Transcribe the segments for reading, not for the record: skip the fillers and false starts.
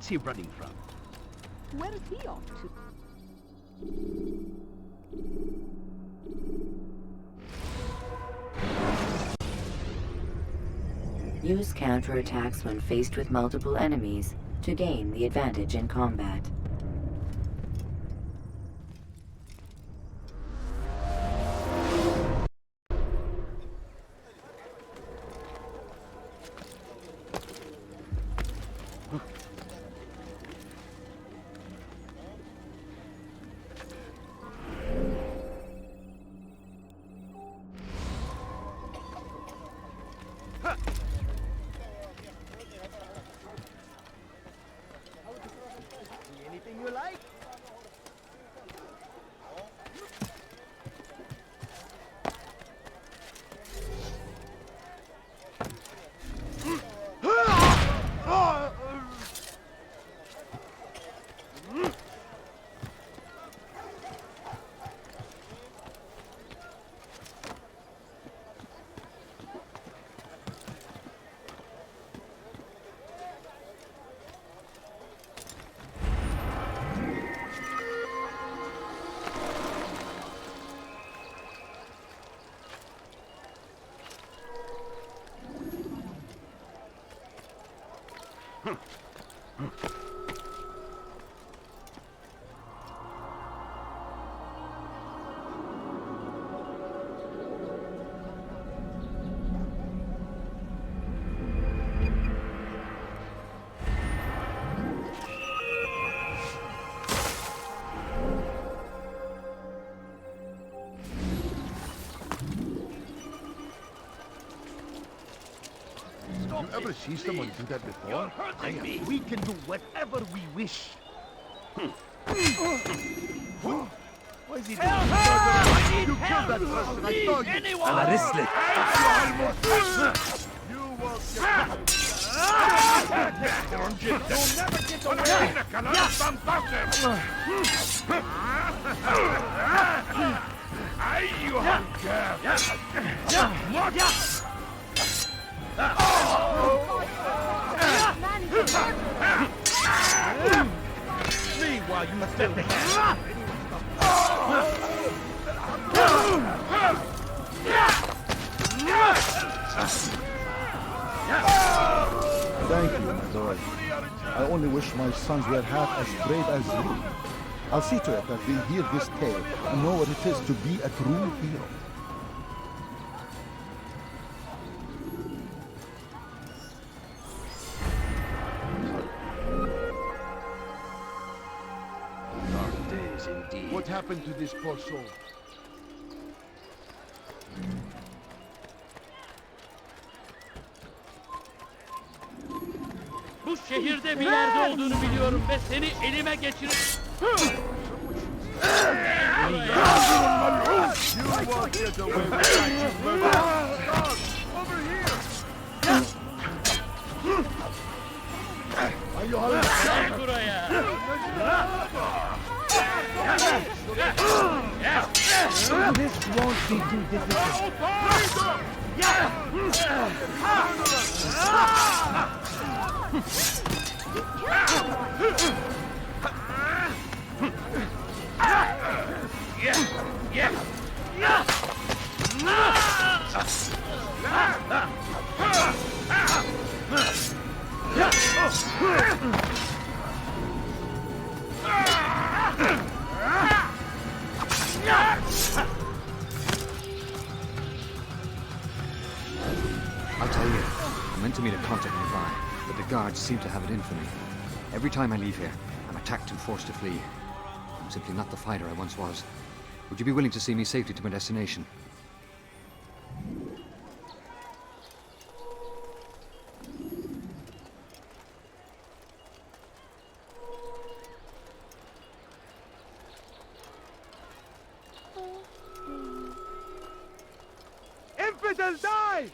What's he running from? Where is he off to? Use counterattacks when faced with multiple enemies to gain the advantage in combat. Anything you like? You ever see someone do that before? You're hurting me. We can do whatever we wish. Why is he doing I You killed that person. I saw you. Anyone! You will Meanwhile, you must step the hand. Thank you, my lord. I only wish my sons were half as brave as you. I'll see to it that they hear this tale and know what it is to be a true hero. Dark days indeed. What happened to this poor soul? Bu şehirde bir yerde olduğunu biliyorum ve seni elime geçirip... You won't get away with that, you murderer! Over here! Are you all Gel buraya. This won't be too difficult. I'll tell you, I meant to meet a contact nearby, but the guards seem to have it in for me. Every time I leave here, I'm attacked and forced to flee. I'm simply not the fighter I once was. Would you be willing to see me safely to my destination? Infidel, die!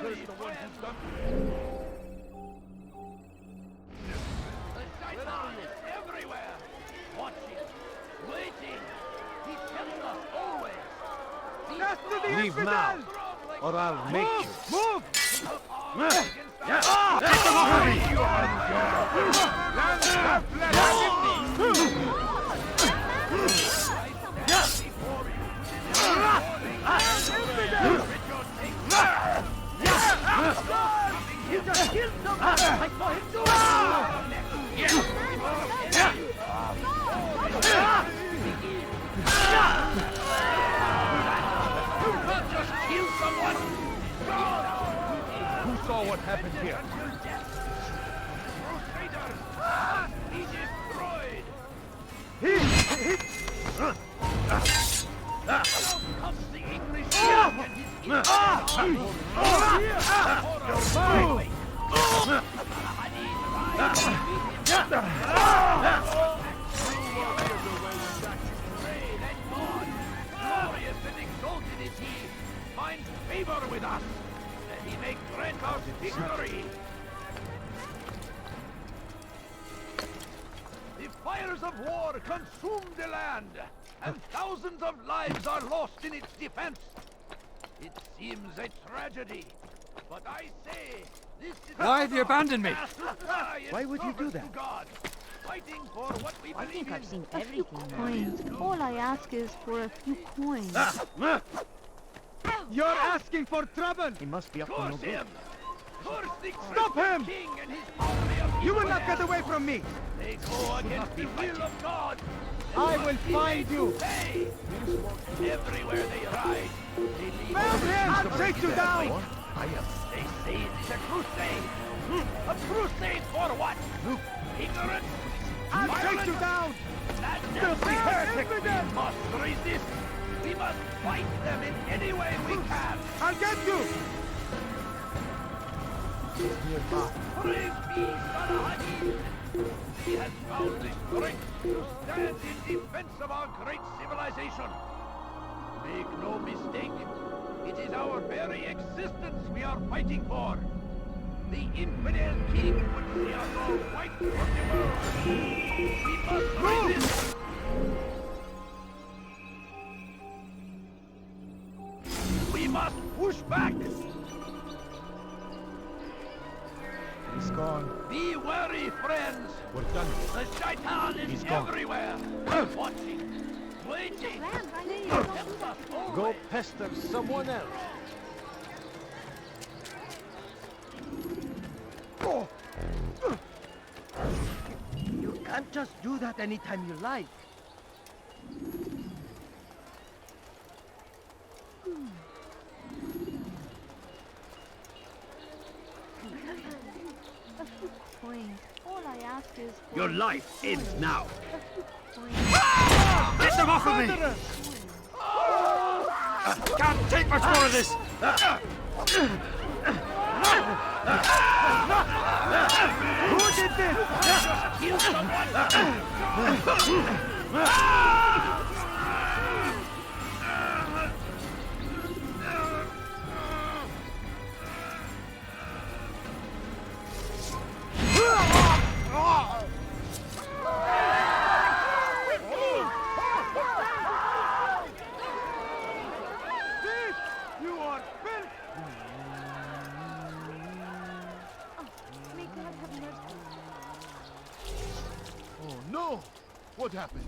curse the one who's done. The shaitan is everywhere! Watching, waiting! He tells us always! Leave now, or I'll make you. Move! You just killed someone! I saw him do You can't just kill someone! Who saw what happened here? Crusaders! He destroyed! Comes the English king and his glorious and exalted is he, finds favor with us, that he may grant us victory. The fires of war consume the land, and thousands of lives are lost in its defense. It seems a tragedy, but I say this is Why have you abandoned me? Why would you do that? God, fighting for what we I believe think I've in. seen everything now. Coins. All I ask is for a few coins. You're asking for trouble! He must be up to no good. Him! Curse the Stop him! king and his army of You will evil not get men. away from me! They go against the will of God. I will find you! Hey! Everywhere they ride, they leave Found him! I'll take you down! They say it is a crusade. A crusade for what? Ignorance? I'll take you down! Filthy heretic! We must resist. We must fight them in any way we can. I'll get you! Praise be Salah Addin. He has found the strength to stand in defense of our great civilization. Make no mistake, it is our very existence we are fighting for. The infidel king would see us all white from the world. We must resist. We must push back. He's gone. Be wary, friends. We're done. The shaitan is He's gone. everywhere. Watching, waiting. Helps us always. Go pester someone else. You can't just do that anytime you like. A few coins. All I ask is for Your life ends now. a few coins. Get them off of me! Can't take much more of this! Who did this? Kill someone. You are filth! May God have mercy. Oh no! What happened?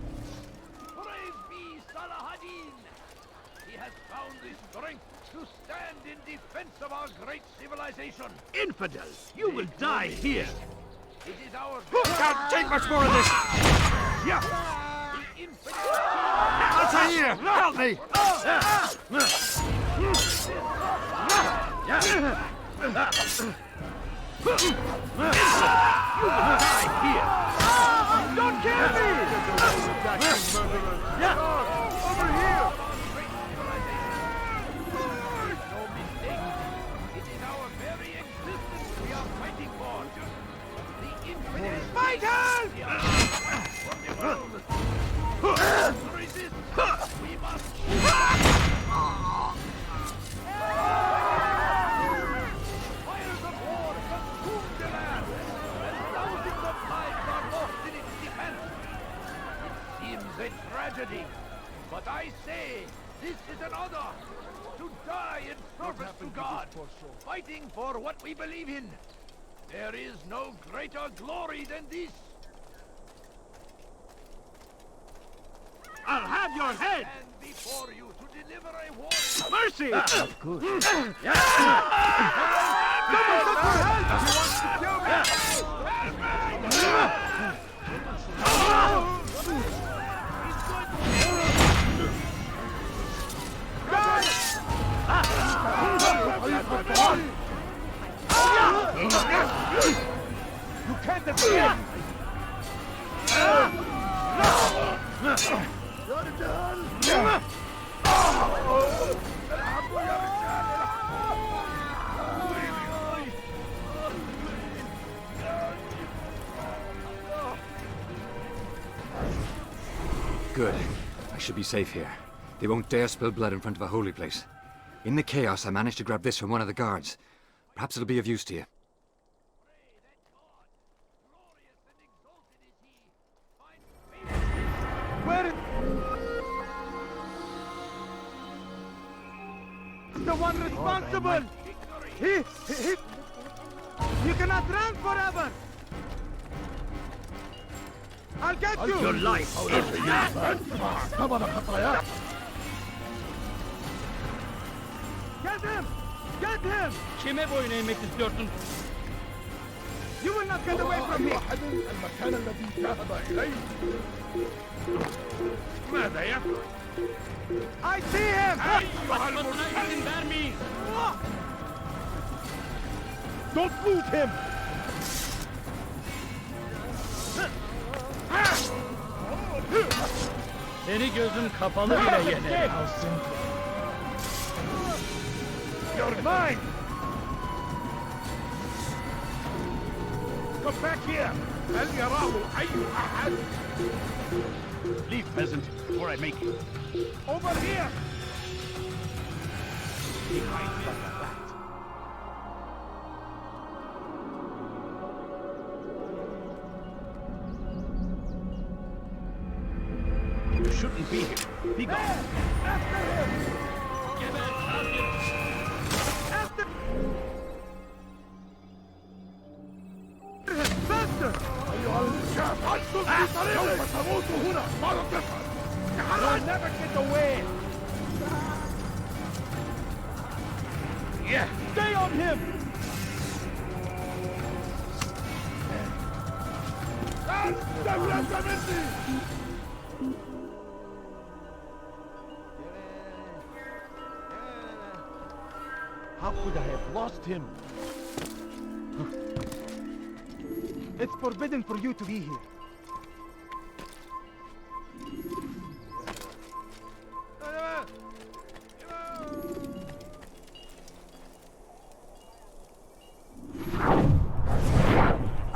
Praise be Salah Addin. He has found the strength to stand in defense of our great civilization. Infidel! You will die here! It is our Can't take much more of this! the infidel. Altair, help me! Don't kill me! Over here! No mistake. It is our very existence we are fighting for. The infidel. Fighters! From the world. Resist. We must. seems a tragedy. But I say, this is an honor. To die in service to God, fighting for what we believe in. There is no greater glory than this. I'll have your head! And before you to deliver a warning. Mercy! You can't escape! Good. I should be safe here. They won't dare spill blood in front of a holy place. In the chaos, I managed to grab this from one of the guards. Perhaps it'll be of use to you. Where is the one responsible? He you cannot run forever. I'll get you. Your life is Get him! Get him! Kime boyun eğmek istiyorsun? You will not get away from me. المكان الذي ذهب إليه. ماذا يفعل؟ I see him. Kaçmasına izin vermeyin. Don't lose him. Seni gözüm kapalı bile yener. You're mine. Come back here. هل يراه أي أحد? Leave, peasant, before I make you. Over here. You shouldn't be here. Be gone. After him. Geber kafir. After. Faster. أيها الشاب أنتم في طريقي سوف تموت هنا. ماذا تفعل؟ You'll never get away. Yeah. Stay on him. استفلت مني. How could I have lost him? It's forbidden for you to be here.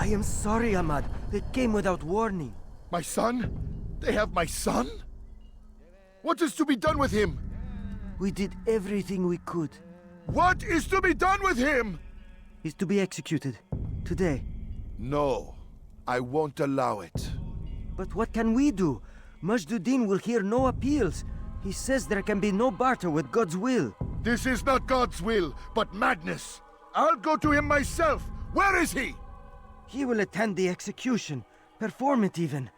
I am sorry, Ahmad. They came without warning. My son? They have my son? What is to be done with him? We did everything we could. What is to be done with him? He's to be executed. Today. No, I won't allow it. But what can we do? Majd Addin will hear no appeals. He says there can be no barter with God's will. This is not God's will, but madness. I'll go to him myself. Where is he? He will attend the execution. Perform it even.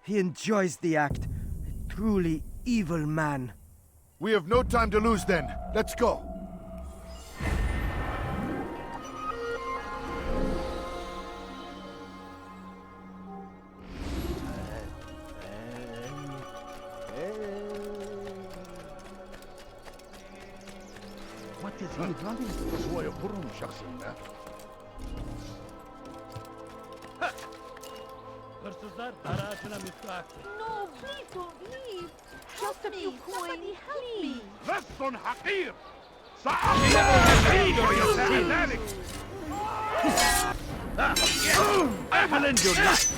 He enjoys the act. A truly evil man. We have no time to lose then. Let's go. What is he running? هو يقرني شخص ما. Hırsızlar para ağacına müstahaktır. No, please don't leave. Just a few coins. Help me. لص حقير. ذلك. I will end your life.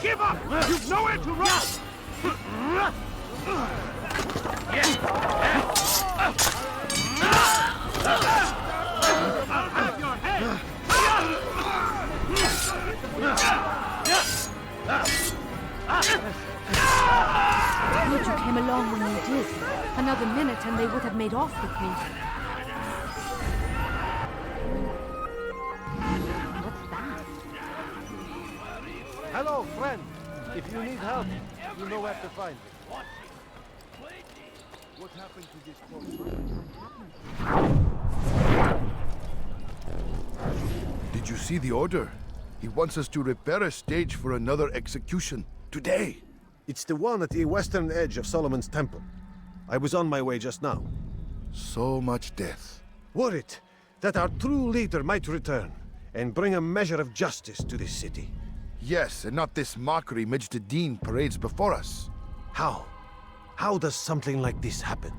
Give up! You've nowhere to run! I'll have your head. Good you came along when you did. Another minute and they would have made off with me. What's that? Hello, friend. If you need help, you know where to find me. What happened to this corpse? Did you see the order? He wants us to repair a stage for another execution. Today! It's the one at the western edge of Solomon's Temple. I was on my way just now. So much death. Worried that our true leader might return and bring a measure of justice to this city. Yes, and not this mockery Majd Addin parades before us. How? How does something like this happen?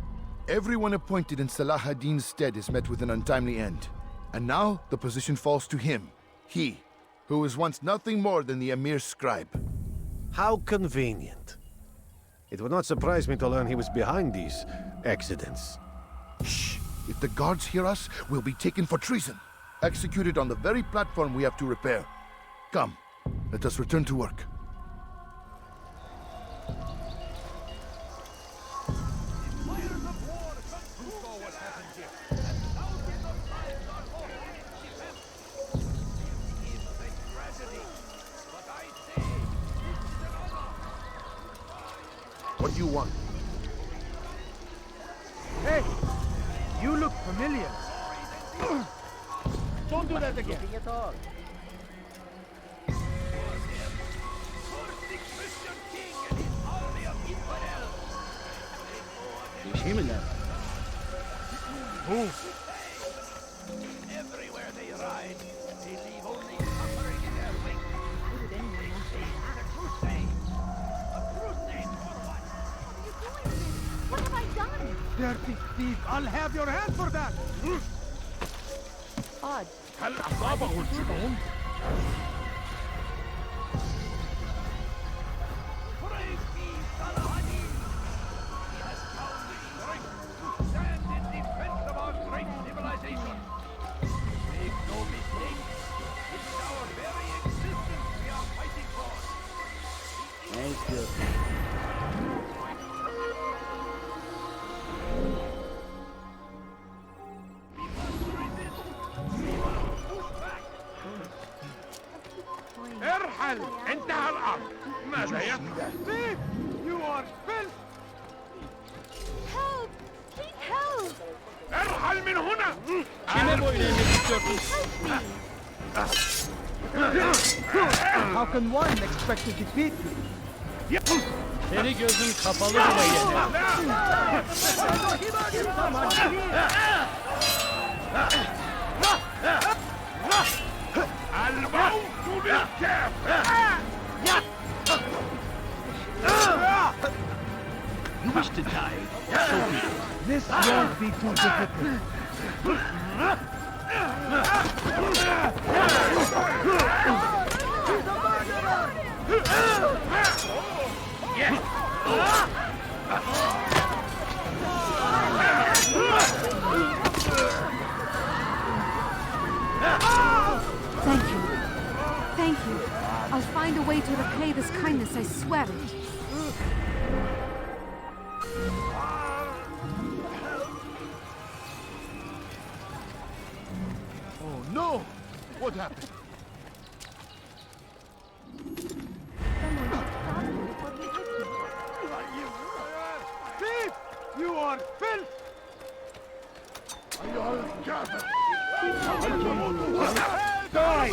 Everyone appointed in Salah ad-Din's stead is met with an untimely end. And now the position falls to him. He, who was once nothing more than the Emir's scribe. How convenient. It would not surprise me to learn he was behind these accidents. Shh! If the guards hear us, we'll be taken for treason. Executed on the very platform we have to repair. Come, let us return to work. What do you want? Hey! You look familiar. Don't do that again. Bir şey mi lan? Everywhere they ride, they leave only suffering in their wake. A crusade! A crusade for what? What have I done? Dirty thief! I'll have your hand for that! Odd. هل أصابه الجنون؟ Praise be Salah Addin! He has found the strength to stand in defense of our great civilization. Make no mistake, it is our very existence we are fighting for. Thank you. We must resist. We must push back. ارحل انتهى الأمر. ماذا يفعل؟ Thief! You are filth! Help! Please help! ارحل من هنا. Kime boyun eğmek istiyorsun? How can one expect to defeat me? Seni gözün kapalı bile yener. الموت بالكافر. You wish to die? So be it. This won't be too difficult. Thank you. Thank you. I'll find a way to repay this kindness, I swear it. Oh no! What happened? Thief! You are filth! أيها الكافر! Die!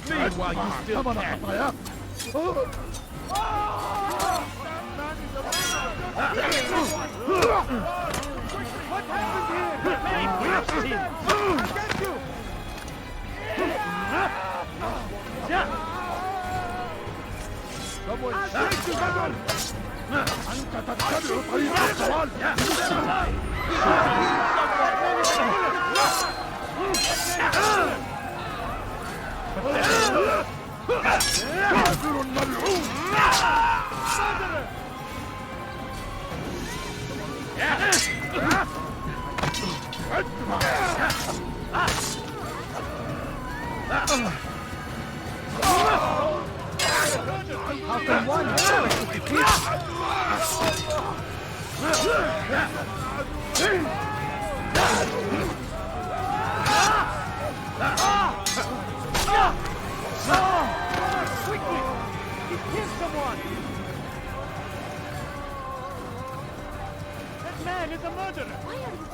Leave while you still can. What happened here? We have seen. I'll get you! Someone take you, Gadol! أنت تتبع طريق الضلال! كافر ملعون! ادفع! How can one expect to defeat? Quickly! He killed someone! That man is a murderer! Why are you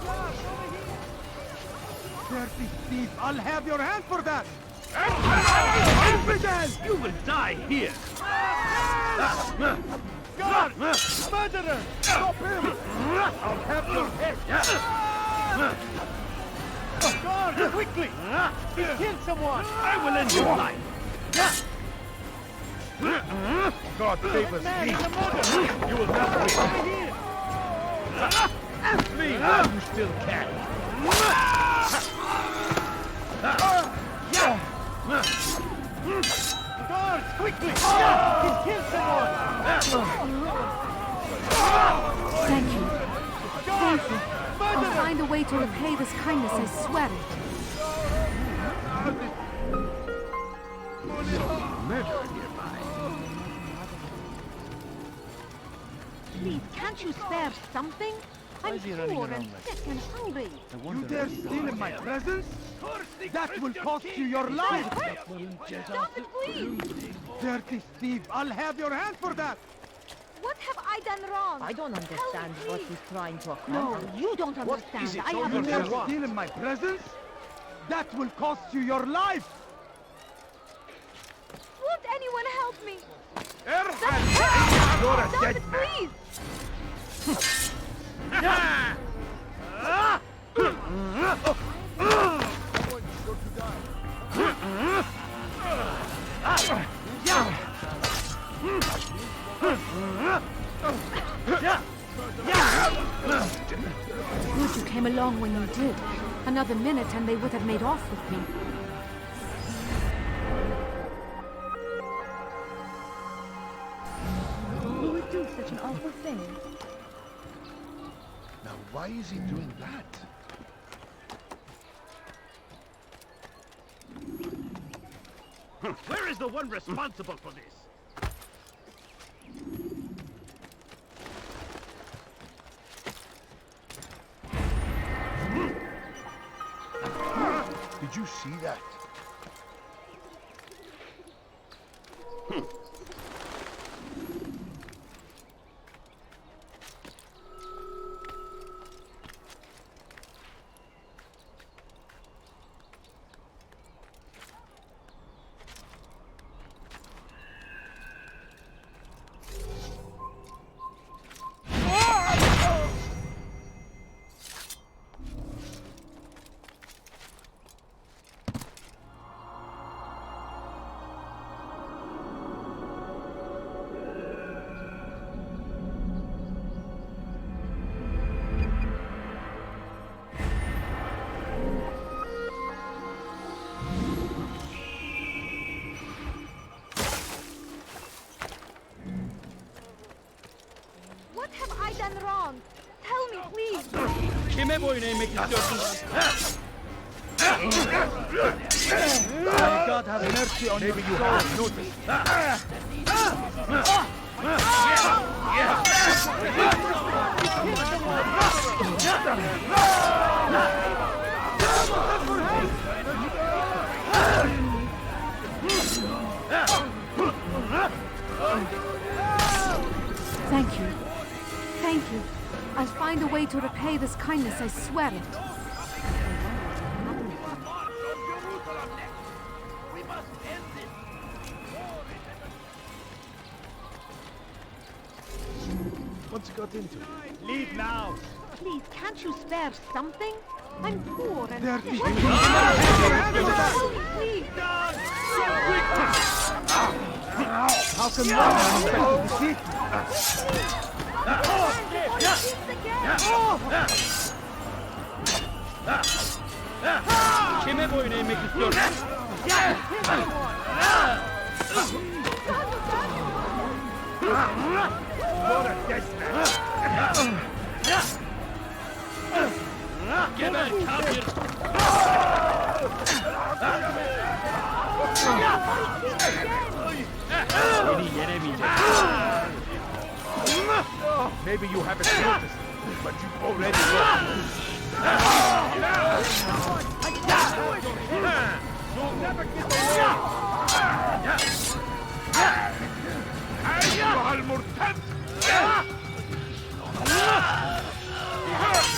Dirty thief! I'll have your hand for that! Infidel! You will die here! Guard! Murderer! Stop him! I'll have your head! Guard! Quickly! He killed someone! I will end your life! God save us, thief! You will not win! Flee while you still can! Guards, quickly! He's killed someone! Thank you. Thank you. I'll find a way to repay this kindness, I swear it. Murder nearby. Please, can't you spare something? I'm poor and sick and hungry. You dare steal in my presence? That will cost you your life! Stop it, please! Dirty thief! I'll have your hand for that! What have I done wrong? I don't understand what he's trying to No, accomplish. you don't understand. I You haven't dare done steal in my presence? That will cost you your life! Won't anyone help me? You're a Stop dead it, man! please! Good you came along when you did. Another minute and they would have made off with me. Who would do such an awful thing? Now, why is he doing that? Where is the one responsible for this? Did you see that? What have I done wrong? Tell me, please. Kime boyun eğmek istiyorsun? May God have mercy on your soul. Thank you. Thank you. I'll find a way to repay this kindness, I swear it. We must end this. What's it got into? Leave now. Please, can't you spare something? I'm poor and Dirty sick. thief. Tell me, please. How can one expect to defeat me? Kime boyun eğmek istiyorsun? Geber kafir! Seni yenemeyecek. Maybe you haven't noticed, but you've already lost. You'll never get away! أيها المرتد!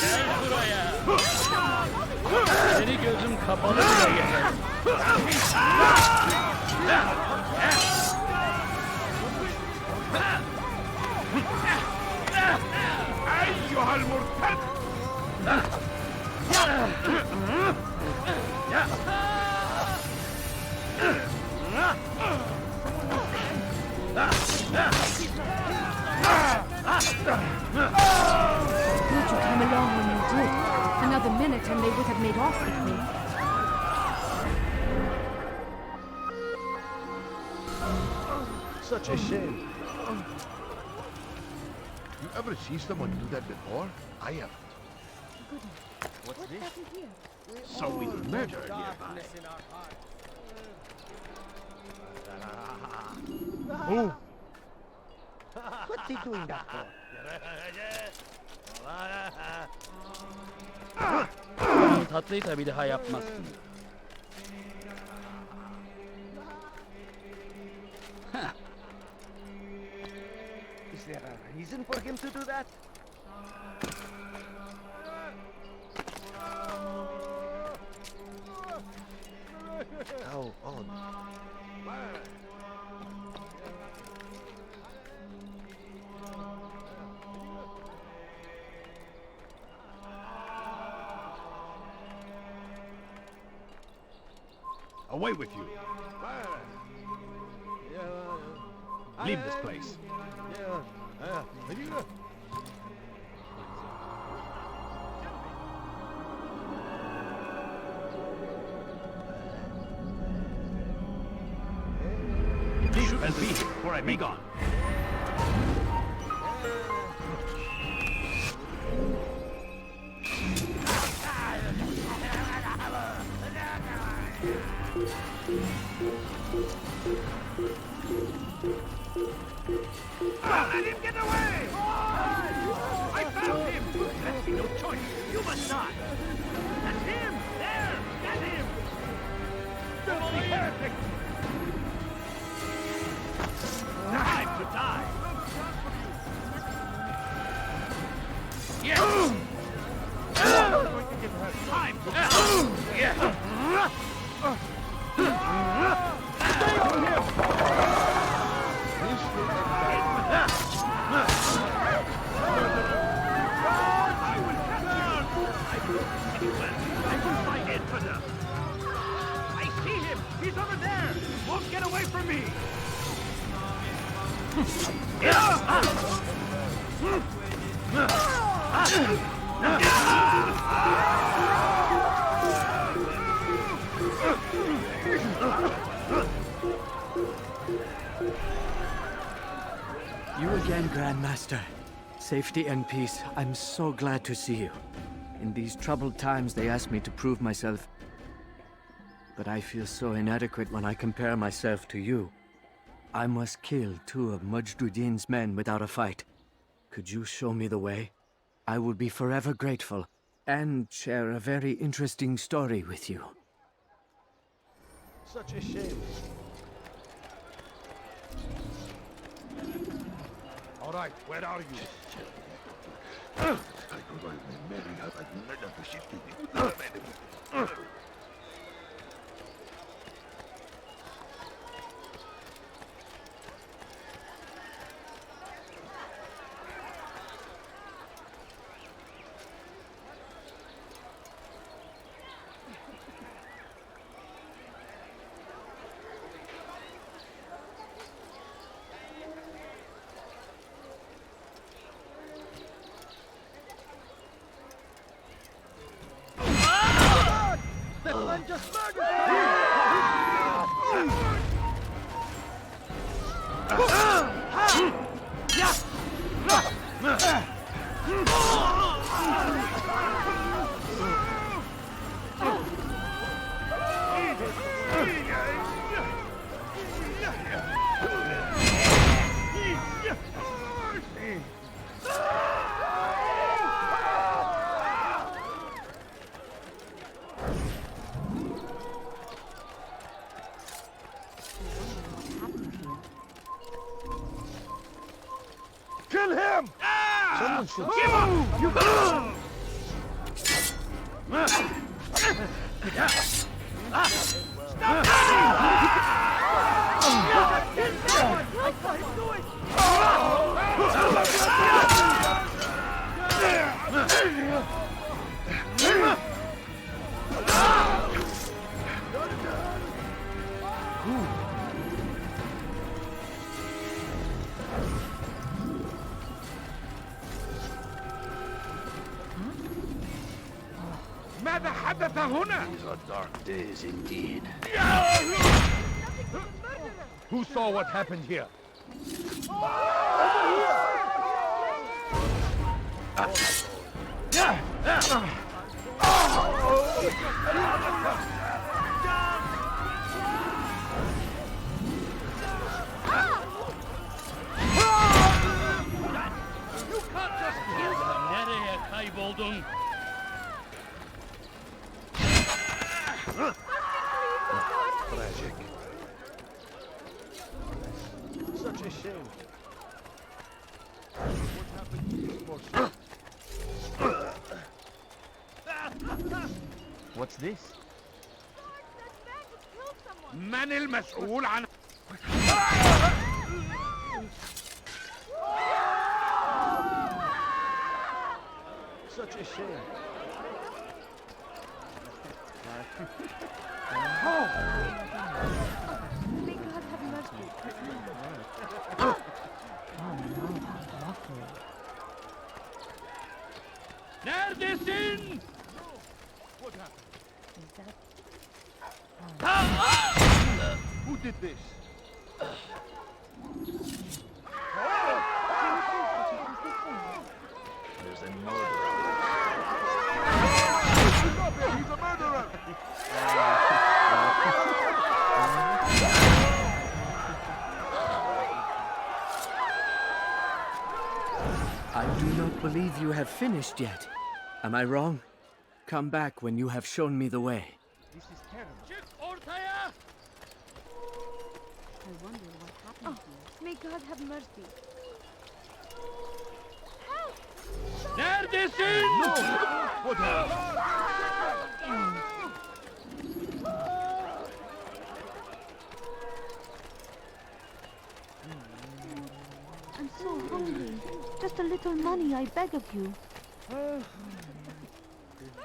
Gel buraya. Seni gözüm kapalı bile yeter. أيها المرتد! Good you came along when you did. Another minute and they would have made off with me. Such a shame. You ever see someone do that before? I haven't. What's this? Here? So we murder nearby. Who? What's he doing that for? Tatlıyı da bir daha yapmazsın. Is there a reason for him to do that? How odd. Away with you. Leave this place. Shoot and be here before I be gone. Let him get away! I found him! That's no choice. You must die. That's him! There! Get him! Filthy heretic! Time to die! Yes! Time to die! Yeah! Stay on him! I will cut down! I will anywhere. I will find it for them. I see him! He's over there! He won't get away from me! You again, Grandmaster. Safety and peace. I'm so glad to see you. In these troubled times, they asked me to prove myself. But I feel so inadequate when I compare myself to you. I must kill 2 of Majd Addin's men without a fight. Could you show me the way? I will be forever grateful, and share a very interesting story with you. Such a shame. All right, where are you? Kill him! Someone should... You go! ماذا حدث هنا؟ These are dark days indeed. Who saw what happened here? You can't just kill them. Nereye kayboldun? Tragic. Such a shame. What's this? من المسؤول عن Such a shame. May God have mercy. Neredesin? Who did this? There's a murderer. Stop it! He's a murderer! I do not believe you have finished yet. Am I wrong? Come back when you have shown me the way. This is terrible. Çık ortaya! I wonder what happened here. May God have mercy. Neredesin? What happened? I'm so hungry. Just a little money, I beg of you.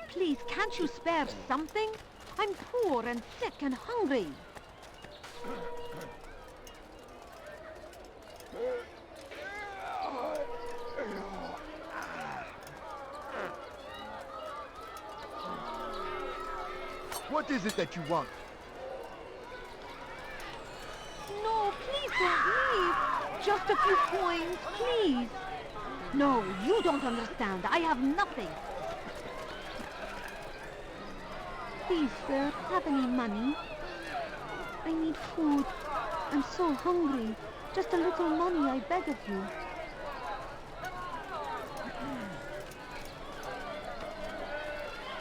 Please, can't you spare something? I'm poor and sick and hungry. What is it that you want? No, please don't leave. Just a few coins, please. No, you don't understand. I have nothing. Please, sir, have any money? I need food. I'm so hungry. Just a little money, I beg of you.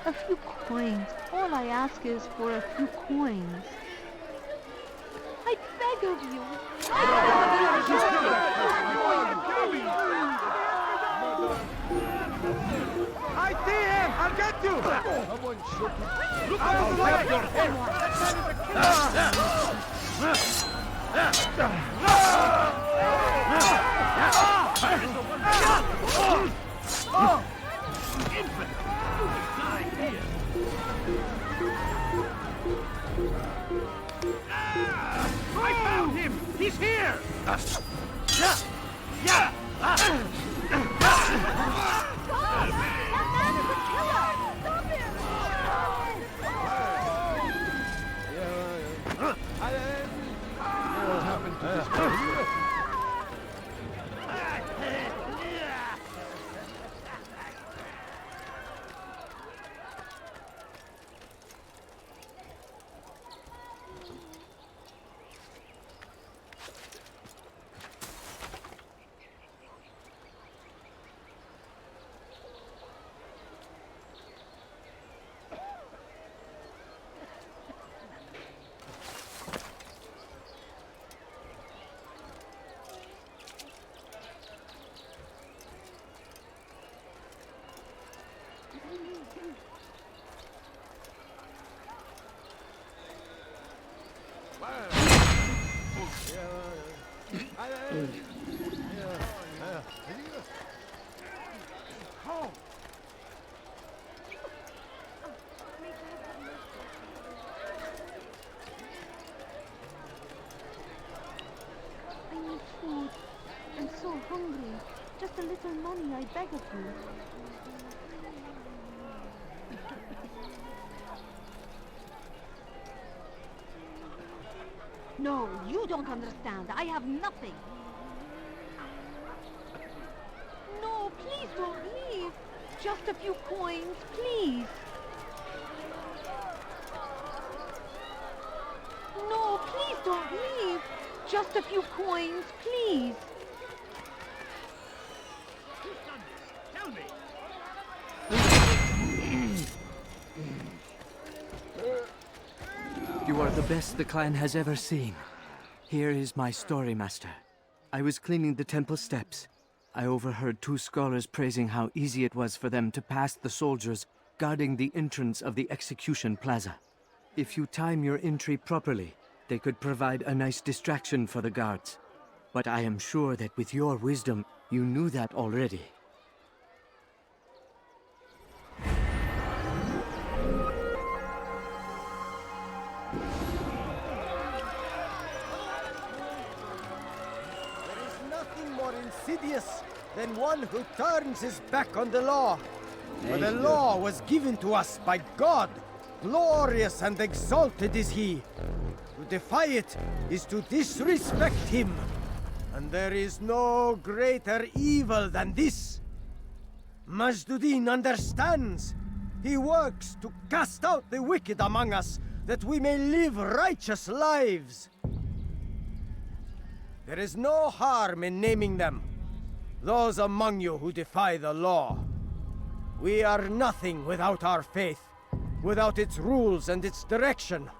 A few coins. All I ask is for a few coins. I beg of you. I see him! I'll get you! Someone shoot him. Look out the way! Your head! Infant! Die here! I found him! He's here! What happened to this place? so hungry. Just a little money, I beg of you. No, you don't understand. I have nothing. No, please don't leave. Just a few coins, please. No, please don't leave. Just a few coins, please. Who's done this? Tell me! You are the best the clan has ever seen. Here is my story, Master. I was cleaning the temple steps. I overheard two scholars praising how easy it was for them to pass the soldiers guarding the entrance of the execution plaza. If you time your entry properly, they could provide a nice distraction for the guards. But I am sure that with your wisdom, you knew that already. Insidious than one who turns his back on the law. For the law was given to us by God. Glorious and exalted is he. To defy it is to disrespect him. And there is no greater evil than this. Majd Addin understands. He works to cast out the wicked among us, that we may live righteous lives. There is no harm in naming them. Those among you who defy the law. We are nothing without our faith, without its rules and its direction.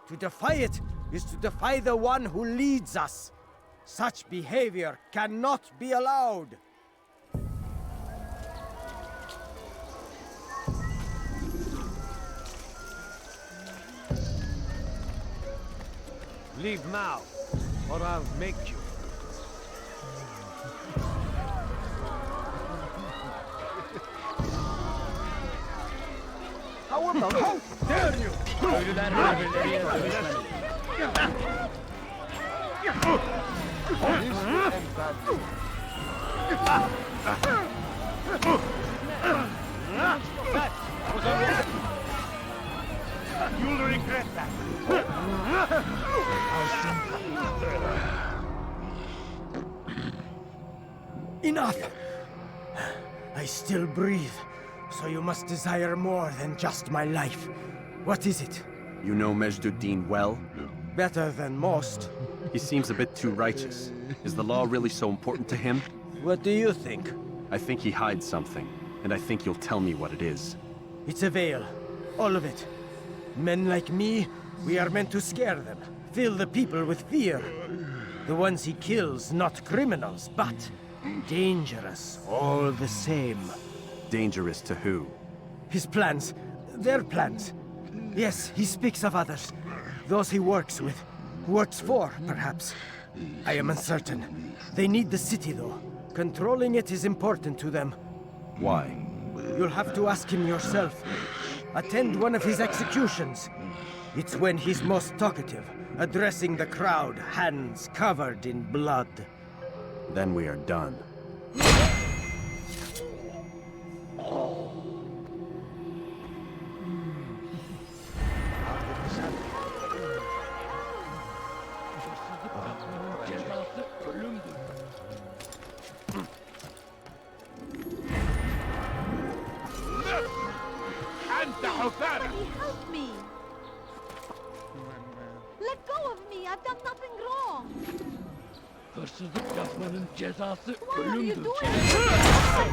To defy it is to defy the one who leads us. Such behavior cannot be allowed. Leave now, or I'll make you. How dare you! Köylüler birbirleriyle dövüşmeli. You'll regret that. Enough! I still breathe, so you must desire more than just my life. What is it? You know Majd Addin well? Better than most. He seems a bit too righteous. Is the law really so important to him? What do you think? I think he hides something, and I think you'll tell me what it is. It's a veil. All of it. Men like me, we are meant to scare them. Fill the people with fear. The ones he kills, not criminals, but dangerous all the same. Dangerous to who? His plans. Their plans. Yes, he speaks of others. Those he works with. Works for, perhaps. I am uncertain. They need the city, though. Controlling it is important to them. Why? You'll have to ask him yourself. Attend one of his executions. It's when he's most talkative, addressing the crowd, hands covered in blood. Then we are done. Cezası ölümdür. أنت حثالة. Help me! Let go of me! I've done nothing wrong! Hırsızlık yapmanın cezası What are you ölümdür. doing? Çevir. Oh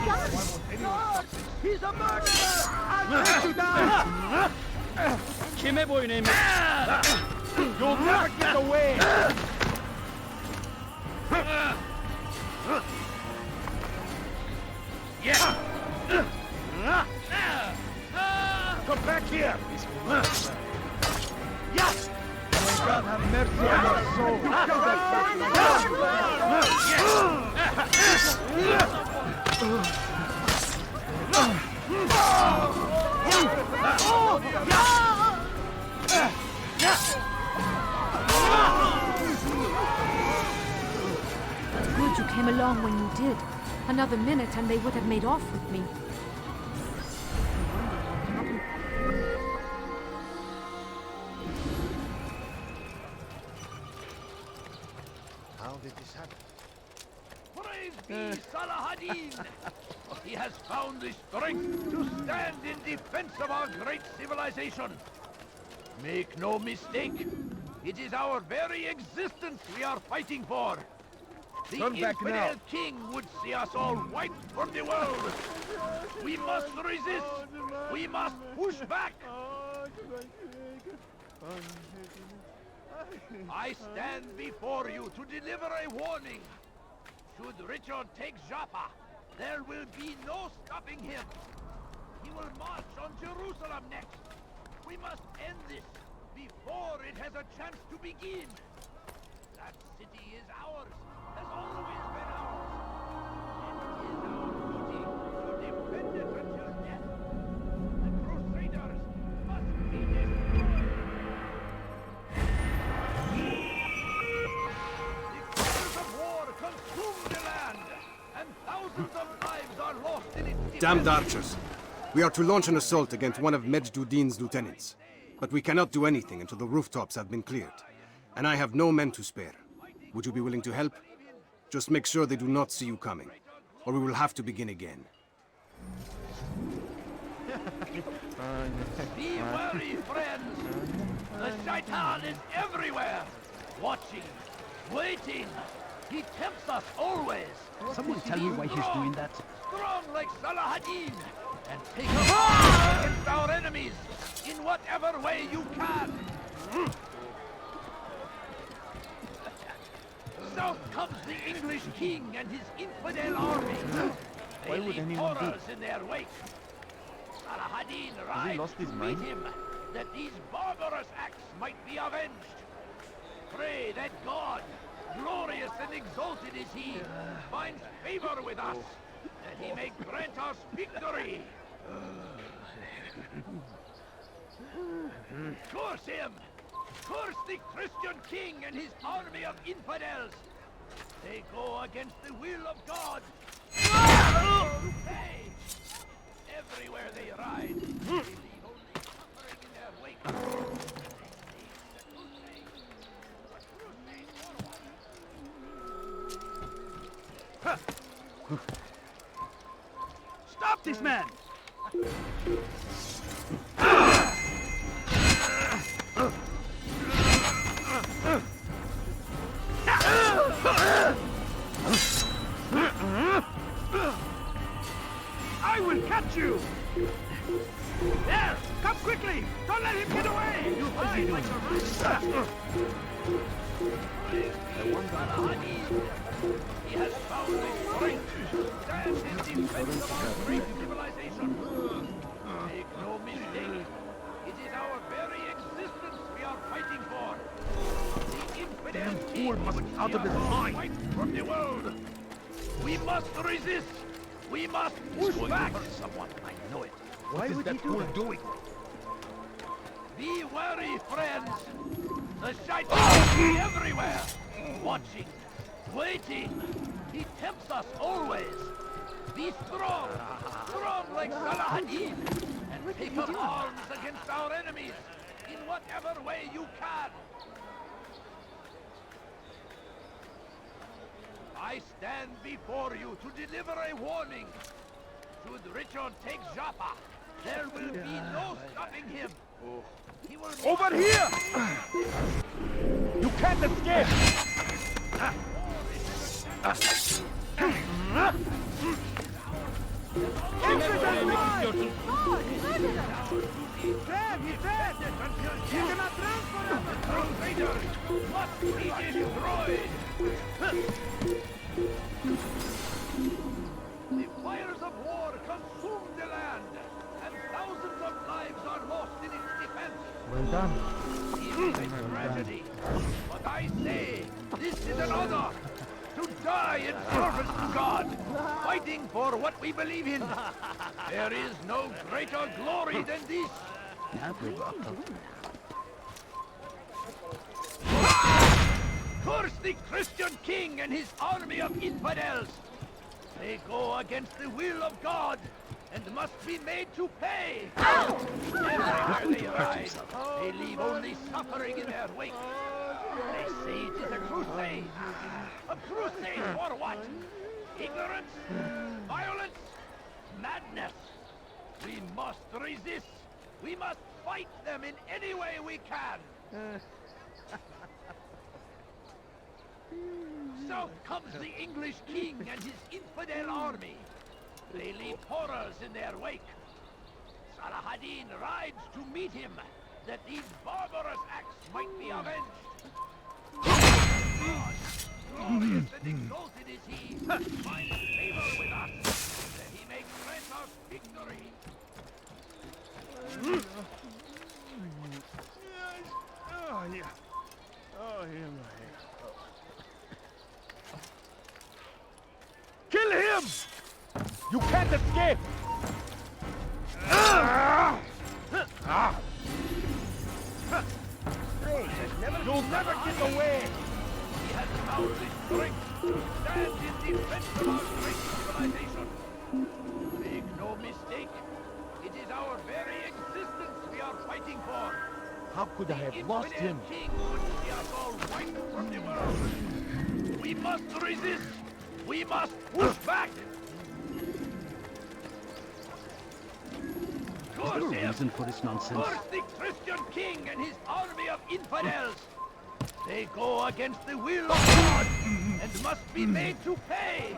my God! He's a murderer! I'll let you down! Kime boyun eğmek? You'll never get away. Yeah. Come back here. Yes. May God have mercy on your soul. Come back. came along when you did. Another minute and they would have made off with me. How did this happen? Praise be Salah Addin! He has found the strength to stand in defense of our great civilization. Make no mistake, it is our very existence we are fighting for. The infidel king would see us all wiped from the world. We must resist. We must push back. I stand before you to deliver a warning. Should Richard take Joppa, there will be no stopping him. He will march on Jerusalem next. We must end this before it has a chance to begin. That city is ours, has always been ours. It is our duty to defend it until death. The Crusaders must be destroyed. The fires of war consume the land, and thousands of lives are lost in its defense. Damned archers! We are to launch an assault against one of Majd Addin's lieutenants. But we cannot do anything until the rooftops have been cleared. And I have no men to spare. Would you be willing to help? Just make sure they do not see you coming, or we will have to begin again. Be wary, friends! The Shaitan is everywhere! Watching, waiting! He tempts us always! Someone tell me why he's doing that? Strong like Salah Addin! And take us against our enemies in whatever way you can! South comes the English king and his infidel army. They leave horrors in their wake. Salah Addin rides to meet him, that these barbarous acts might be avenged. Pray that God, glorious and exalted is he, finds favor with us, that he may grant us victory. Curse him! Curse the Christian king and his army of infidels! They go against the will of God! Hey! Everywhere they ride, they leave only suffering in their wake. Stop this man! I will catch you! There! Come quickly! Don't let him get away! You hide like a rat! He has found the strength to stand in defense of our great civilization. Make no mistake, it is our very existence we are fighting for. The infidel king must out of his mind wiped from the world. We must resist. We must push back. Someone, I know it. What is that fool doing? Be wary, friends. The Shaitan is everywhere, watching, waiting. He tempts us always. Be strong, strong like Salah Addin, and take up arms against our enemies in whatever way you can. I stand before you to deliver a warning. Should Richard take Joppa, there will be no stopping him. He will Over here! You can't escape! He's dead! He cannot run forever! The Crusaders must be destroyed! The fires of war consume the land, and thousands of lives are lost in its defense. Well done. It is a tragedy, but I say, this is an honor. To die in service to God, fighting for what we believe in. There is no greater glory than this. Curse the Christian king and his army of infidels! They go against the will of God and must be made to pay! Everywhere they ride, they leave only suffering in their wake. They say it is a crusade. A crusade for what? Ignorance? Violence? Madness? We must resist. We must fight them in any way we can. South comes the English king and his infidel army. They leave horrors in their wake. Salah ad-Din rides to meet him, that these barbarous acts might be avenged. God, glorious and exalted is he, finds favor with us, that he may grant us victory. Oh, yeah. Oh, yeah, my head. Kill him! You can't escape! You'll never get away! He has found the strength to stand in defense of our great civilization. Make no mistake, it is our very existence we are fighting for. How could I have lost him? The king would see us all wiped from the world. We must resist! We must push back! Is there a reason for this nonsense? Curse the Christian king and his army of infidels! They go against the will of God and must be made to pay!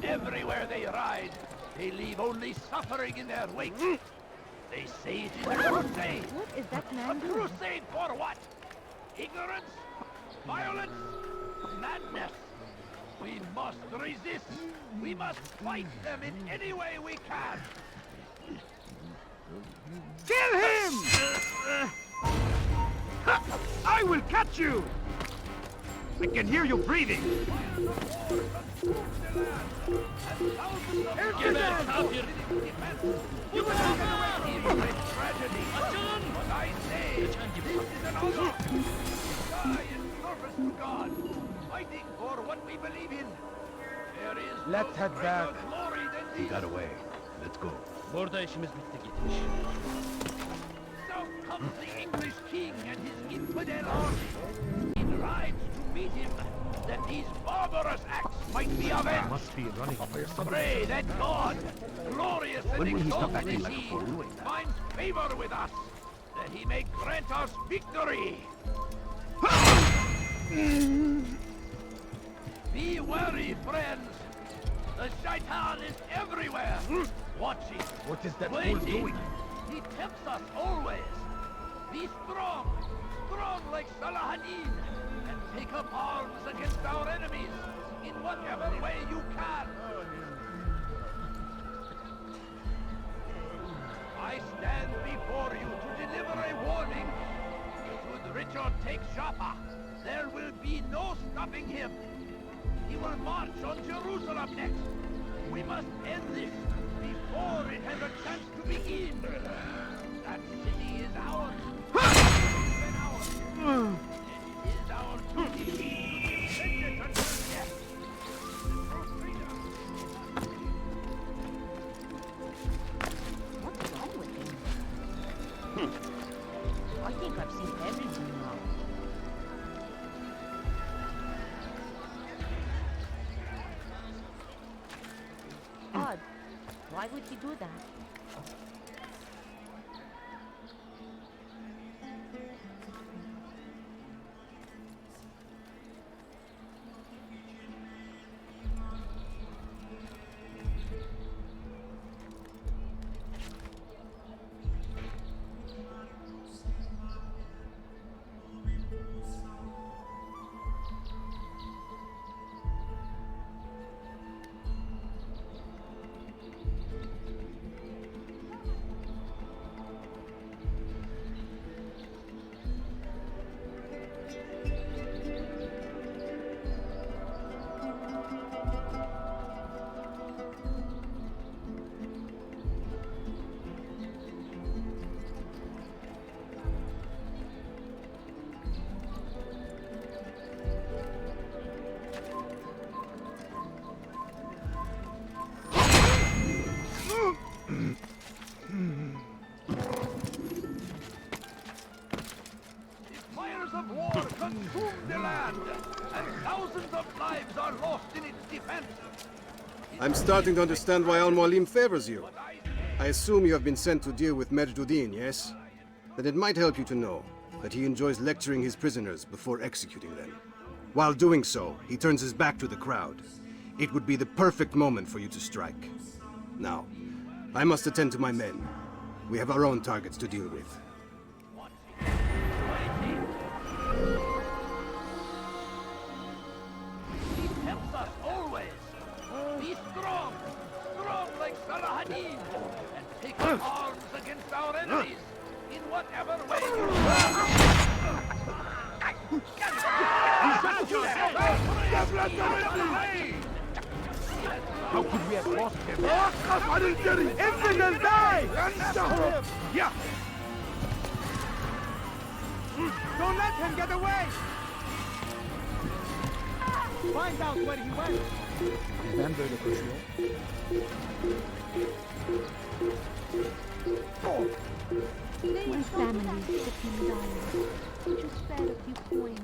Everywhere they ride, they leave only suffering in their wake. They say it is a crusade! What is that A man doing? crusade for what? Ignorance? Violence? Madness? We must resist! We must fight them in any way we can! Kill him! I will catch you! I can hear you breathing! Get back up here! You will not get away from this tragedy! But I say, this is an honor! Die in service to God, fighting for what we believe in. There is Let's head back. glory than He this. got away. Let's go. Burada işimiz bitti gitmiş. South comes the English king and his infidel army. He rides to meet him, that these barbarous acts might be avenged. Must be running off here somewhere. Pray that God, glorious and When will he stop exalted acting is like a he, fool anyway? finds favor with us, that he may grant us victory. Be wary, friends. The shaitan is everywhere, watching, What is that fool waiting. doing? He tempts us always. Be strong, strong like Salah ad-Din, and take up arms against our enemies in whatever way you can. I stand before you to deliver a warning. Should Richard take Jaffa, there will be no stopping him. He will march on Jerusalem next. We must end this before it has a chance to begin. That city is ours. It has been ours. It is our duty to defend it until death. What's wrong with him? I think I've seen everything now. Odd. Why would he do that? defense. I'm starting to understand why Al-Mualim favors you. I assume you have been sent to deal with Majd Addin, yes? Then it might help you to know that he enjoys lecturing his prisoners before executing them. While doing so, he turns his back to the crowd. It would be the perfect moment for you to strike. Now, I must attend to my men. We have our own targets to deal with. He helps us always. Be strong, strong like Salah Addin, and take up arms against our enemies in whatever way. How could we have lost him? Infidel, die! Yeah! Don't let him get away! Find out where he went! My family is sick and dying. We just spare a few coins.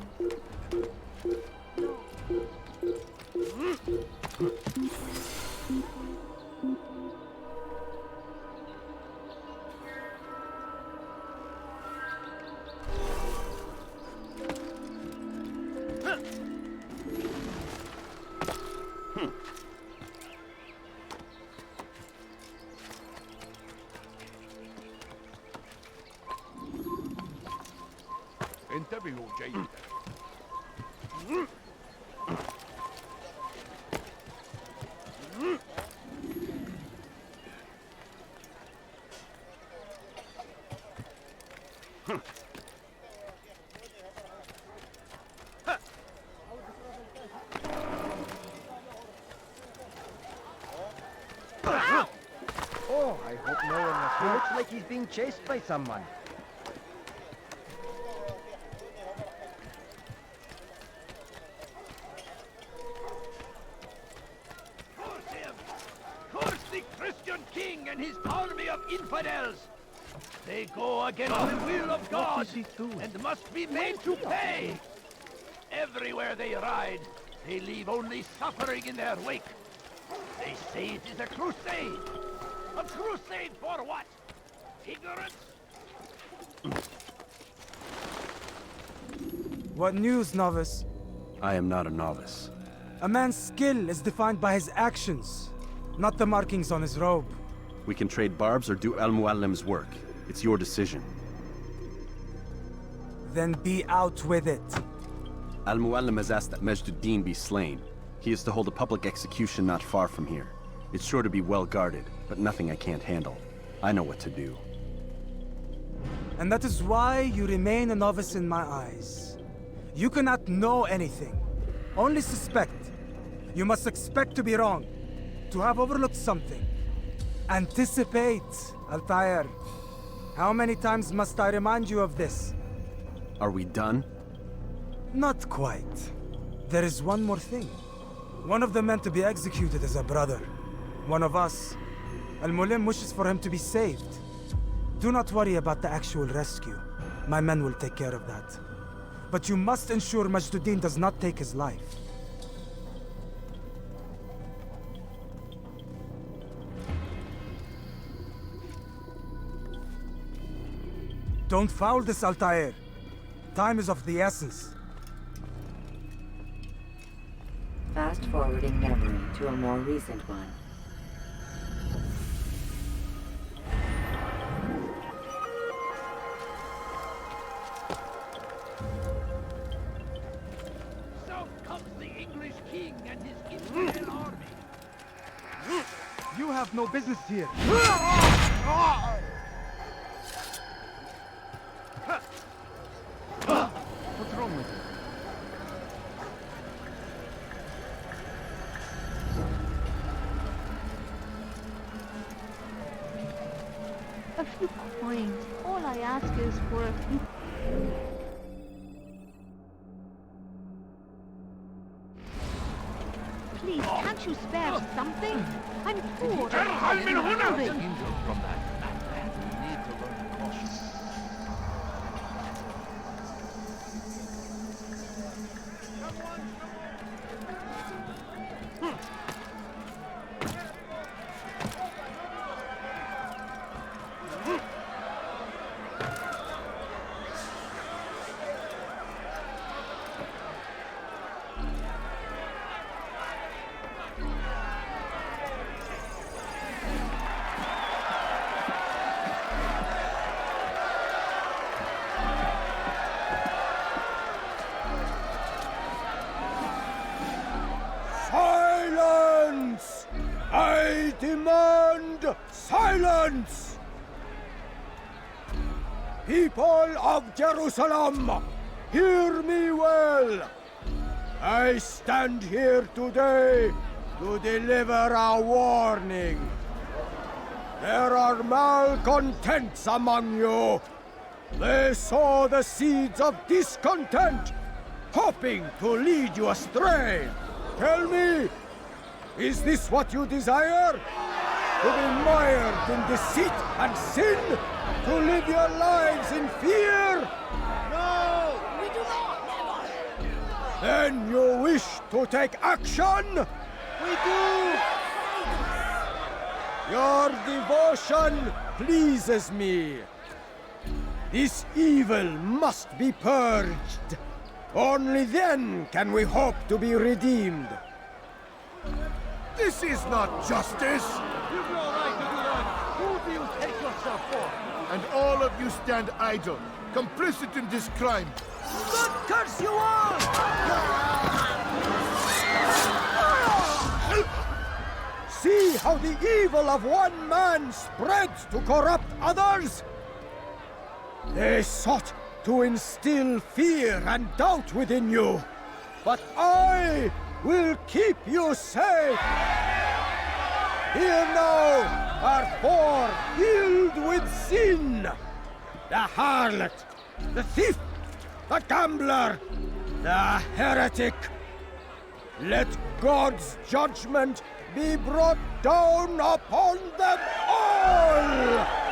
انتبهوا جيدا. Oh, I hope no one... He looks like he's being chased by someone. Curse him! Curse the Christian king and his army of infidels! They go against the will of God and must be made to pay! Everywhere they ride, they leave only suffering in their wake. They say it is a crusade! A crusade for what? Ignorance? What news, novice? I am not a novice. A man's skill is defined by his actions, not the markings on his robe. We can trade barbs or do Al-Mualim's work. It's your decision. Then be out with it. Al-Mualim has asked that Majd Addin be slain. He is to hold a public execution not far from here. It's sure to be well guarded, but nothing I can't handle. I know what to do. And that is why you remain a novice in my eyes. You cannot know anything, only suspect. You must expect to be wrong, to have overlooked something. Anticipate, Altair. How many times must I remind you of this? Are we done? Not quite. There is one more thing. One of the men to be executed is a brother. One of us. Al-Mualim wishes for him to be saved. Do not worry about the actual rescue. My men will take care of that. But you must ensure Majd Addin does not take his life. Don't foul this, Altair. Time is of the essence. Fast-forwarding memory to a more recent one. South comes the English king and his infidel army. You have no business here. What's wrong with you? A few coins. All I ask is for a few... Please, can't you spare something? I'm poor. I'm hungry. From that madman, we need to learn caution. demand silence! People of Jerusalem, hear me well! I stand here today to deliver a warning. There are malcontents among you. They sow the seeds of discontent, hoping to lead you astray. Tell me, is this what you desire? To be mired in deceit and sin? To live your lives in fear? No, we do not, never! Then you wish to take action? We do! Your devotion pleases me. This evil must be purged. Only then can we hope to be redeemed. This is not justice! You've no right to do that! Who do you take yourself for? And all of you stand idle, complicit in this crime. Good curse you all! See how the evil of one man spreads to corrupt others? They sought to instill fear and doubt within you, but I will keep you safe. Here now are four filled with sin. The harlot, the thief, the gambler, the heretic. Let God's judgment be brought down upon them all!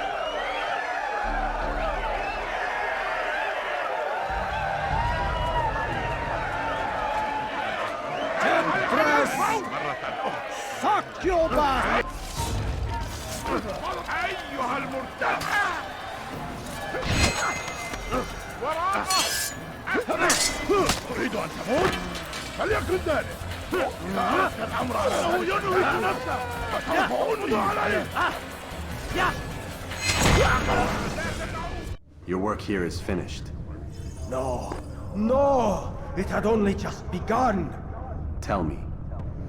Succubus! أيها المرتد! وراء! تريد أن تموت؟ فليكن ذلك! إذا أردت الأمر أنه ينهك نفسه فسوف أنهي عليه! Your work here is finished. No, no! It had only just begun! Tell me,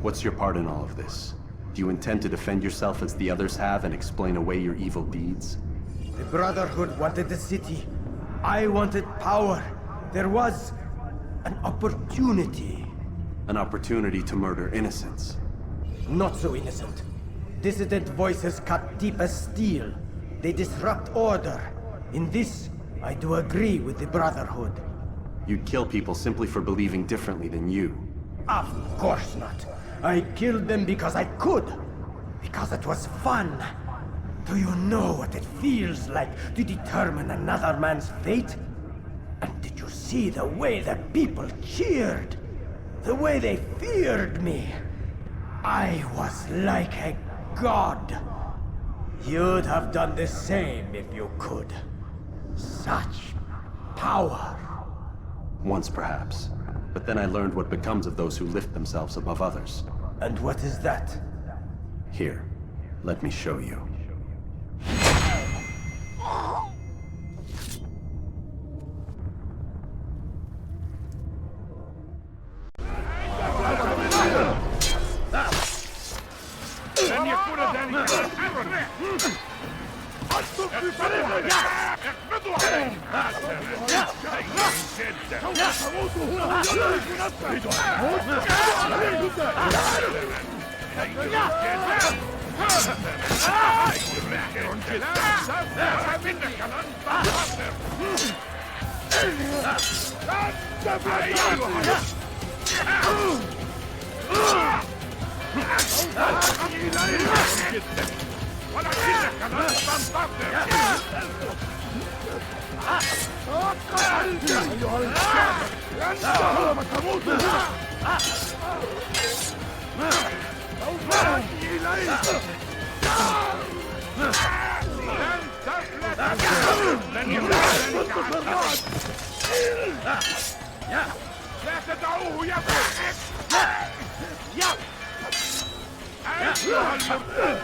what's your part in all of this? Do you intend to defend yourself as the others have and explain away your evil deeds? The Brotherhood wanted the city. I wanted power. There was an opportunity. An opportunity to murder innocents. Not so innocent. Dissident voices cut deep as steel. They disrupt order. In this, I do agree with the Brotherhood. You'd kill people simply for believing differently than you. Of course not. I killed them because I could. Because it was fun. Do you know what it feels like to determine another man's fate? And did you see the way the people cheered? The way they feared me? I was like a god. You'd have done the same if you could. Such power. Once perhaps. But then I learned what becomes of those who lift themselves above others. And what is that? Here, let me show you. لا تدعوه يفلح! أيها المرتد!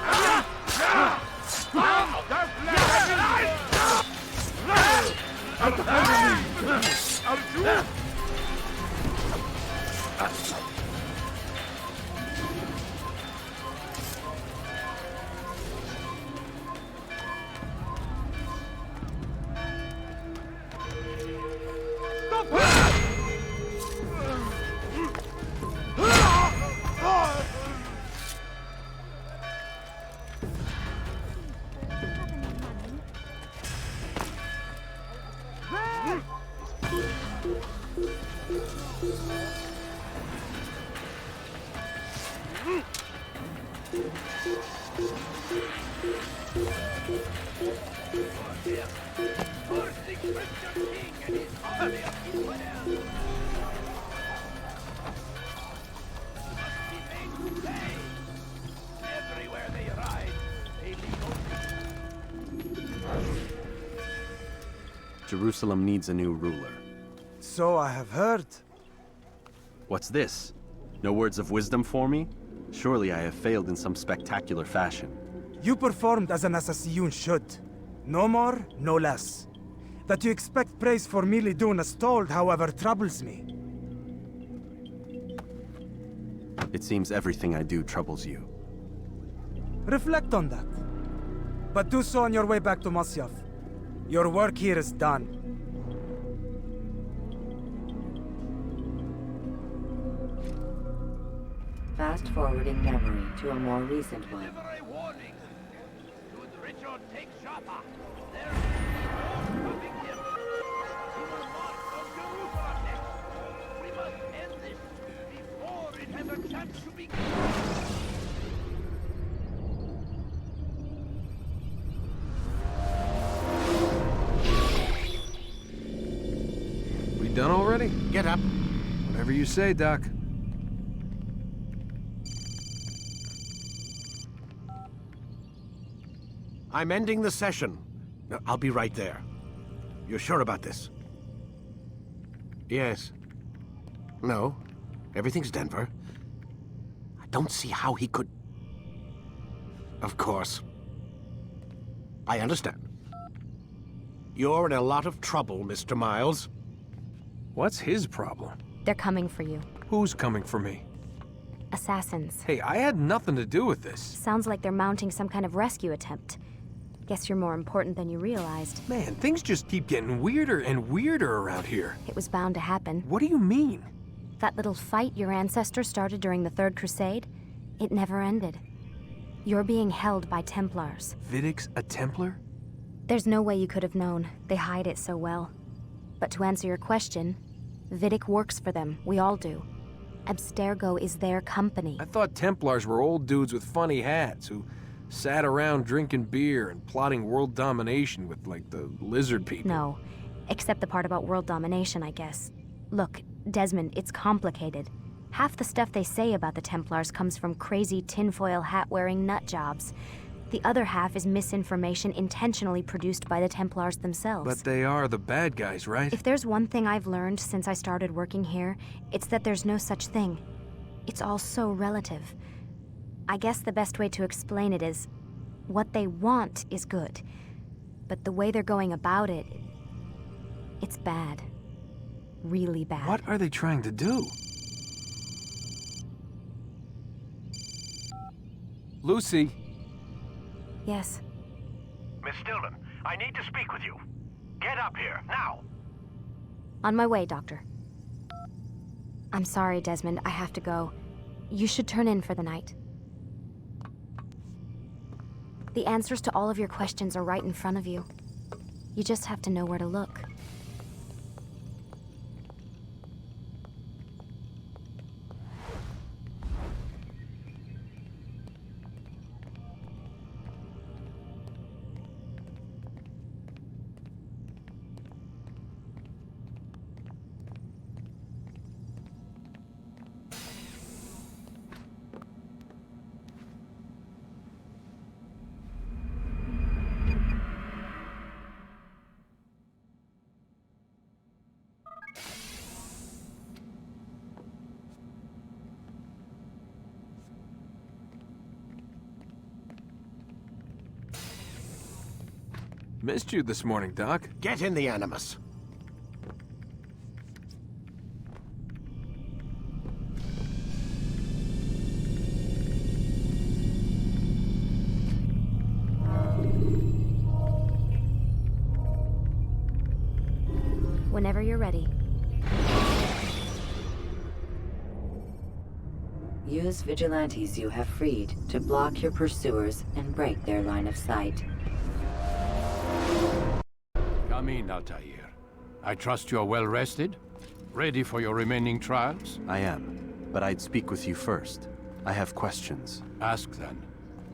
أرجوك! Everywhere they ride, they leave Jerusalem needs a new ruler. So I have heard. What's this? No words of wisdom for me? Surely I have failed in some spectacular fashion. You performed as an assassin should. No more, no less. That you expect praise for merely doing as told, however, troubles me. It seems everything I do troubles you. Reflect on that. But do so on your way back to Masyaf. Your work here is done. Fast-forwarding memory to a more recent one. Should Richard take Jaffa, there will be no stopping him. He will march on Jerusalem next. We must end this before it has a chance to begin. We done already? Get up. Whatever you say, Doc. I'm ending the session. I'll be right there. You're sure about this? Yes. No. Everything's Denver. I don't see how he could... Of course. I understand. You're in a lot of trouble, Mr. Miles. What's his problem? They're coming for you. Who's coming for me? Assassins. Hey, I had nothing to do with this. Sounds like they're mounting some kind of rescue attempt. Guess you're more important than you realized. Man, things just keep getting weirder and weirder around here. It was bound to happen. What do you mean? That little fight your ancestors started during the Third Crusade, it never ended. You're being held by Templars. Vidic's a Templar? There's no way you could have known. They hide it so well. But to answer your question, Vidic works for them. We all do. Abstergo is their company. I thought Templars were old dudes with funny hats who sat around drinking beer and plotting world domination with, like, the lizard people. No, except the part about world domination, I guess. Look, Desmond, it's complicated. Half the stuff they say about the Templars comes from crazy tinfoil hat-wearing nut jobs. The other half is misinformation intentionally produced by the Templars themselves. But they are the bad guys, right? If there's one thing I've learned since I started working here, it's that there's no such thing. It's all so relative. I guess the best way to explain it is, what they want is good. But the way they're going about it, it's bad. Really bad. What are they trying to do? Lucy? Yes. Miss Stillman, I need to speak with you. Get up here, now! On my way, Doctor. I'm sorry, Desmond, I have to go. You should turn in for the night. The answers to all of your questions are right in front of you. You just have to know where to look. Missed you this morning, Doc. Get in the Animus. Whenever you're ready. Use vigilantes you have freed to block your pursuers and break their line of sight. Come in, Altair. I trust you're well rested? Ready for your remaining trials? I am, but I'd speak with you first. I have questions. Ask then.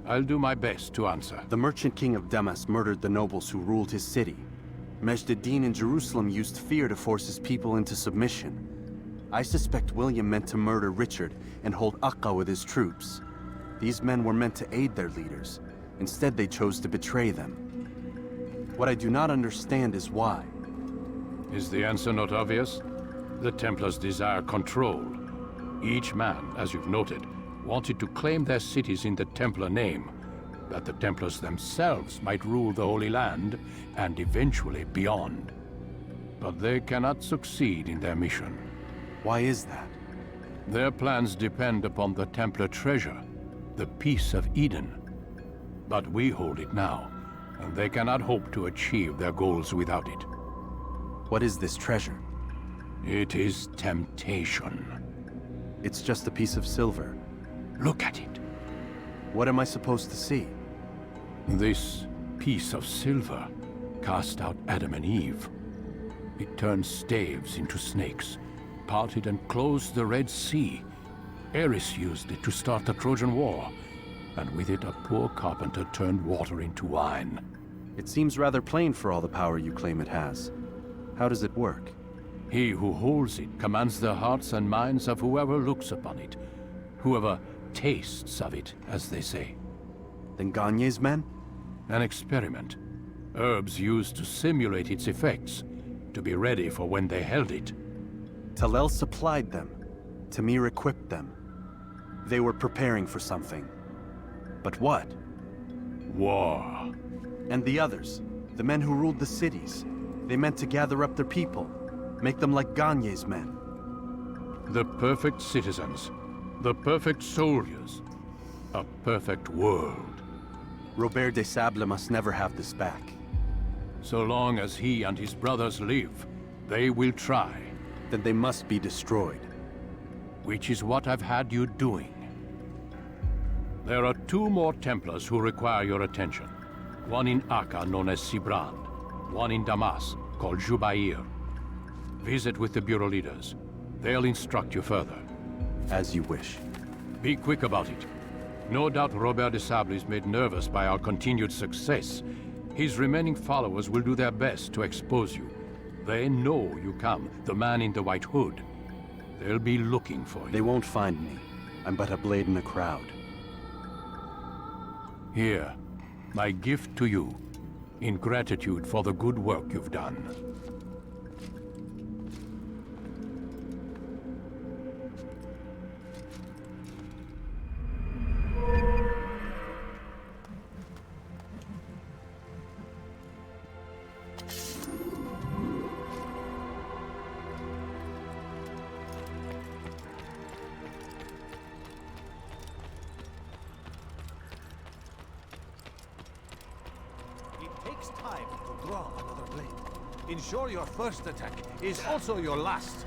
I'll do my best to answer. The merchant king of Damas murdered the nobles who ruled his city. Majd Addin in Jerusalem used fear to force his people into submission. I suspect William meant to murder Richard and hold Akka with his troops. These men were meant to aid their leaders. Instead, they chose to betray them. What I do not understand is why. Is the answer not obvious? The Templars desire control. Each man, as you've noted, wanted to claim their cities in the Templar name, that the Templars themselves might rule the Holy Land and eventually beyond. But they cannot succeed in their mission. Why is that? Their plans depend upon the Templar treasure, the Peace of Eden. But we hold it now, and they cannot hope to achieve their goals without it. What is this treasure? It is temptation. It's just a piece of silver. Look at it. What am I supposed to see? This piece of silver cast out Adam and Eve. It turned staves into snakes, parted and closed the Red Sea. Ares used it to start the Trojan War, and with it a poor carpenter turned water into wine. It seems rather plain for all the power you claim it has. How does it work? He who holds it commands the hearts and minds of whoever looks upon it, whoever tastes of it, as they say. Then Gagne's men? An experiment. Herbs used to simulate its effects, to be ready for when they held it. Talel supplied them. Tamir equipped them. They were preparing for something. But what? War. And the others, the men who ruled the cities, they meant to gather up their people, make them like Gagne's men. The perfect citizens, the perfect soldiers, a perfect world. Robert de Sable must never have this back. So long as he and his brothers live, they will try. Then they must be destroyed. Which is what I've had you doing. There are 2 more Templars who require your attention. One in Akka, known as Sibrand. One in Damas, called Jubair. Visit with the Bureau leaders. They'll instruct you further. As you wish. Be quick about it. No doubt Robert de Sable is made nervous by our continued success. His remaining followers will do their best to expose you. They know you come, the man in the white hood. They'll be looking for you. They won't find me. I'm but a blade in a crowd. Here, my gift to you, in gratitude for the good work you've done. Ensure your first attack is also your last.